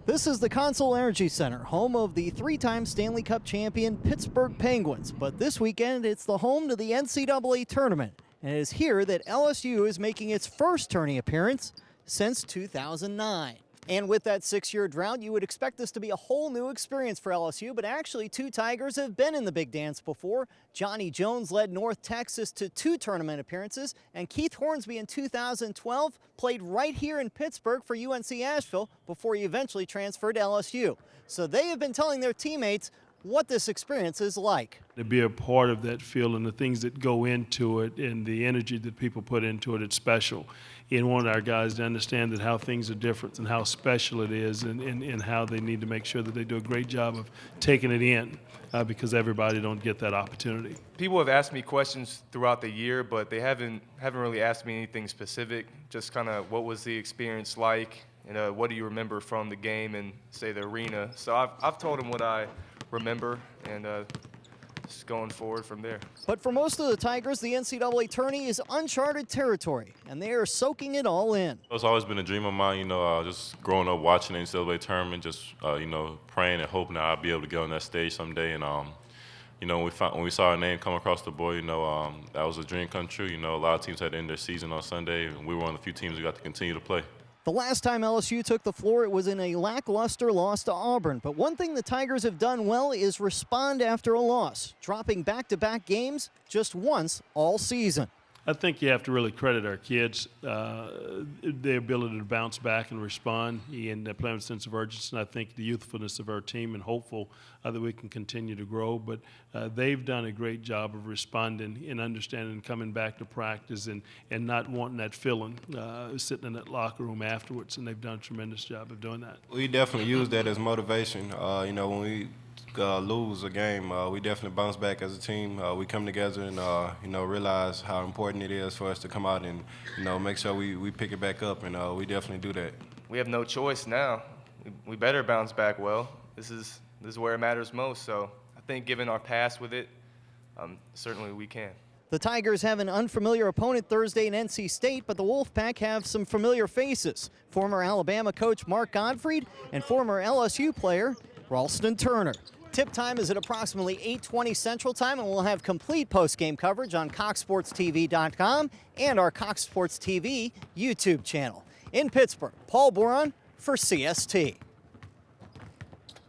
This is the Consol Energy Center, home of the three-time Stanley Cup champion Pittsburgh Penguins. But this weekend, it's the home to the NCAA tournament. And it is here that LSU is making its first tourney appearance since 2009. And with that 6-year drought, you would expect this to be a whole new experience for LSU, but actually 2 Tigers have been in the big dance before. Johnny Jones led North Texas to 2 tournament appearances, and Keith Hornsby in 2012 played right here in Pittsburgh for UNC Asheville before he eventually transferred to LSU. So they have been telling their teammates what this experience is like. To be a part of that field and the things that go into it and the energy that people put into it, it's special. And want our guys to understand that how things are different and how special it is and how they need to make sure that they do a great job of taking it in because everybody don't get that opportunity. People have asked me questions throughout the year, but they haven't really asked me anything specific, just kind of what was the experience like and what do you remember from the game and, say, the arena. So I've told them what I remember and just going forward from there. But for most of the Tigers, the NCAA tourney is uncharted territory, and they are soaking it all in. It's always been a dream of mine, just growing up watching the NCAA tournament, just, praying and hoping that I'll be able to get on that stage someday. And, when we saw our name come across the board, that was a dream come true. A lot of teams had to end their season on Sunday, and we were one of the few teams who got to continue to play. The last time LSU took the floor, it was in a lackluster loss to Auburn. But one thing the Tigers have done well is respond after a loss, dropping back-to-back games just once all season. I think you have to really credit our kids, their ability to bounce back and respond and play with a sense of urgency. And I think the youthfulness of our team and hopeful that we can continue to grow. But they've done a great job of responding and understanding and coming back to practice and not wanting that feeling, sitting in that locker room afterwards. And they've done a tremendous job of doing that. We definitely use that as motivation. When we lose a game, we definitely bounce back as a team. We come together and realize how important it is for us to come out and make sure we pick it back up, and we definitely do that. We have no choice now. We better bounce back well. This is where it matters most. So I think given our past with it, certainly we can. The Tigers have an unfamiliar opponent Thursday in NC State, but the Wolfpack have some familiar faces. Former Alabama coach Mark Gottfried and former LSU player Ralston Turner. Tip time is at approximately 8:20 Central Time, and we'll have complete post-game coverage on CoxSportsTV.com and our Cox Sports TV YouTube channel. In Pittsburgh, Paul Boron for CST.